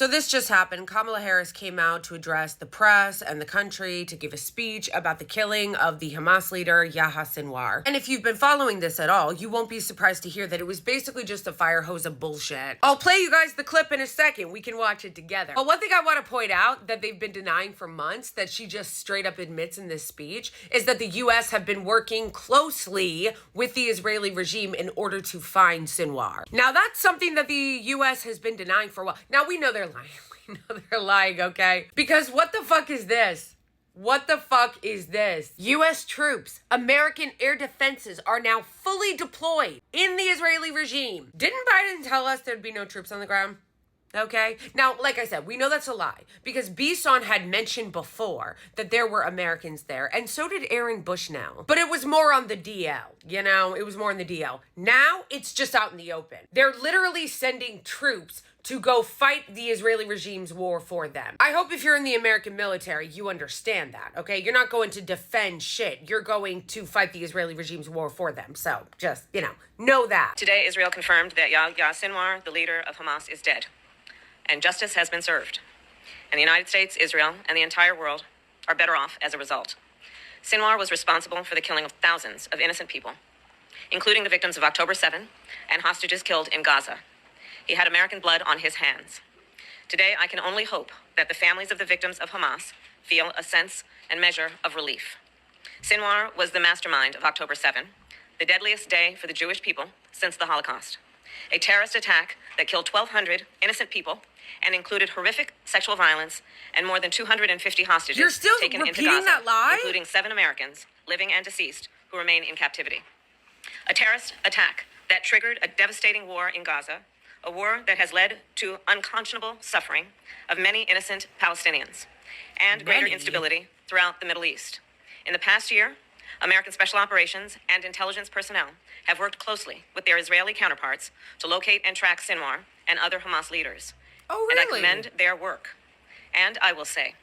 So this just happened. Kamala Harris came out to address the press and the country to give a speech about the killing of the Hamas leader, Yahya Sinwar. And if you've been following this at all, you won't be surprised to hear that it was basically just a fire hose of bullshit. I'll play you guys the clip in a second. We can watch it together. But one thing I want to point out that they've been denying for months, that she just straight up admits in this speech, is that the U.S. have been working closely with the Israeli regime in order to find Sinwar. Now, that's something that the U.S. has been denying for a while. Now, we know they're lying. We know they're lying, okay? Because what the fuck is this? What the fuck is this? U.S. troops, American air defenses are now fully deployed in the Israeli regime. Didn't Biden tell us there'd be no troops on the ground? Okay. Now, like I said, we know that's a lie because Bison had mentioned before that there were Americans there, and so did Aaron Bushnell. But it was more on the DL, you know? It was more on the DL. Now, it's just out in the open. They're literally sending troops to go fight the Israeli regime's war for them. I hope if you're in the American military, you understand that, okay? You're not going to defend shit. You're going to fight the Israeli regime's war for them. So just, know that. Today, Israel confirmed that Yahya Sinwar, the leader of Hamas, is dead. And justice has been served. And the United States, Israel, and the entire world are better off as a result. Sinwar was responsible for the killing of thousands of innocent people, including the victims of October 7 and hostages killed in Gaza. He had American blood on his hands. Today, I can only hope that the families of the victims of Hamas feel a sense and measure of relief. Sinwar was the mastermind of October 7, the deadliest day for the Jewish people since the Holocaust. A terrorist attack that killed 1,200 innocent people and included horrific sexual violence and more than 250 hostages You're still taken into repeating Gaza, that lie? including 7 Americans, living and deceased, who remain in captivity. A terrorist attack that triggered a devastating war in Gaza, a war that has led to unconscionable suffering of many innocent Palestinians and greater instability throughout the Middle East. In the past year, American special operations and intelligence personnel have worked closely with their Israeli counterparts to locate and track Sinwar and other Hamas leaders. Oh, really? And I commend their work. And I will say,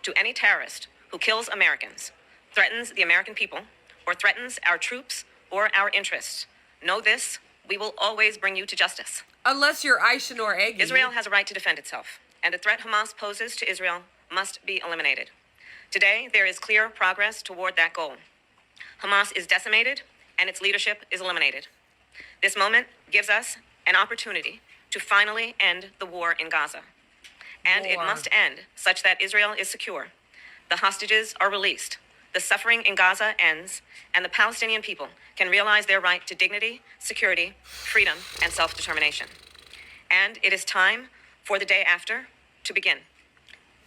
to any terrorist who kills Americans, threatens the American people, or threatens our troops or our interests, know this: we will always bring you to justice. Unless you're Aishan or Eggy. Israel has a right to defend itself, and the threat Hamas poses to Israel must be eliminated. Today, there is clear progress toward that goal. Hamas is decimated, and its leadership is eliminated. This moment gives us an opportunity to finally end the war in Gaza. And it must end such that Israel is secure, the hostages are released, the suffering in Gaza ends, and the Palestinian people can realize their right to dignity, security, freedom, and self-determination. And it is time for the day after to begin,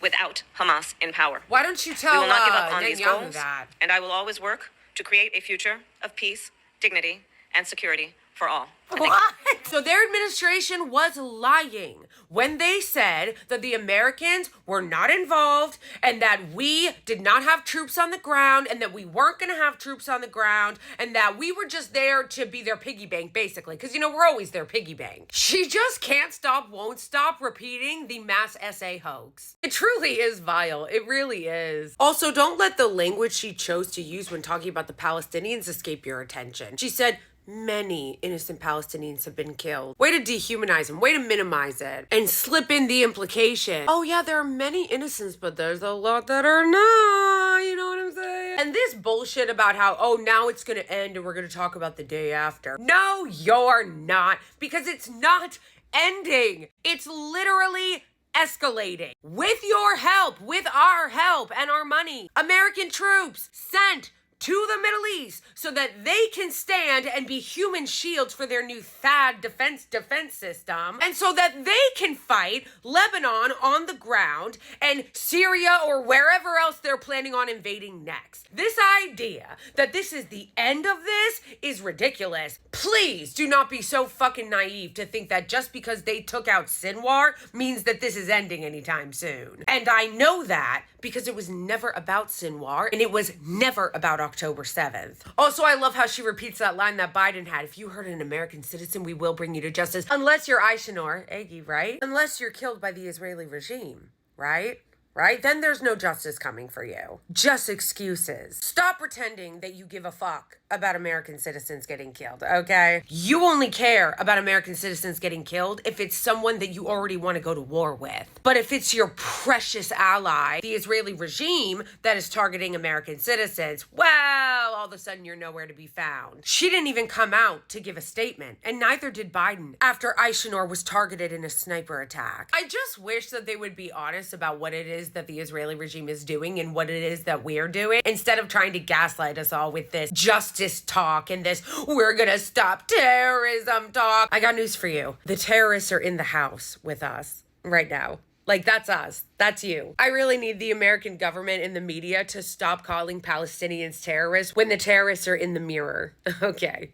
without Hamas in power. Why don't you tell we will not give up on these Netanyahu goals, that? and I will always work to create a future of peace, dignity, and security for all. What? So their administration was lying when they said that the Americans were not involved and that we did not have troops on the ground and that we weren't going to have troops on the ground and that we were just there to be their piggy bank, basically. Because, we're always their piggy bank. She just can't stop, won't stop repeating the mass SA hoax. It truly is vile. It really is. Also, don't let the language she chose to use when talking about the Palestinians escape your attention. She said, many innocent Palestinians have been killed. Way to dehumanize them. Way to minimize it. And slip in the implication. Oh yeah, there are many innocents, but there's a lot that are not. You know what I'm saying? And this bullshit about how, now it's gonna end and we're gonna talk about the day after. No, you're not. Because it's not ending. It's literally escalating. With your help, with our help and our money. American troops sent to the Middle East so that they can stand and be human shields for their new THAAD defense system, and so that they can fight Lebanon on the ground and Syria or wherever else they're planning on invading next. This idea that this is the end of this is ridiculous. Please do not be so fucking naive to think that just because they took out Sinwar means that this is ending anytime soon. And I know that because it was never about Sinwar and it was never about October 7th. Also, I love how she repeats that line that Biden had. If you hurt an American citizen, we will bring you to justice. Unless you're Aishan or Eggy, right? Unless you're killed by the Israeli regime, right? right? Then there's no justice coming for you. Just excuses. Stop pretending that you give a fuck about American citizens getting killed, okay? You only care about American citizens getting killed if it's someone that you already want to go to war with. But if it's your precious ally, the Israeli regime, that is targeting American citizens, well, all of a sudden you're nowhere to be found. She didn't even come out to give a statement, and neither did Biden after Aishinor was targeted in a sniper attack. I just wish that they would be honest about what it is that the Israeli regime is doing and what it is that we're doing, instead of trying to gaslight us all with this justice talk and this we're gonna stop terrorism talk. I got news for you. The terrorists are in the house with us right now. Like, that's us. That's you. I really need the American government and the media to stop calling Palestinians terrorists when the terrorists are in the mirror. Okay.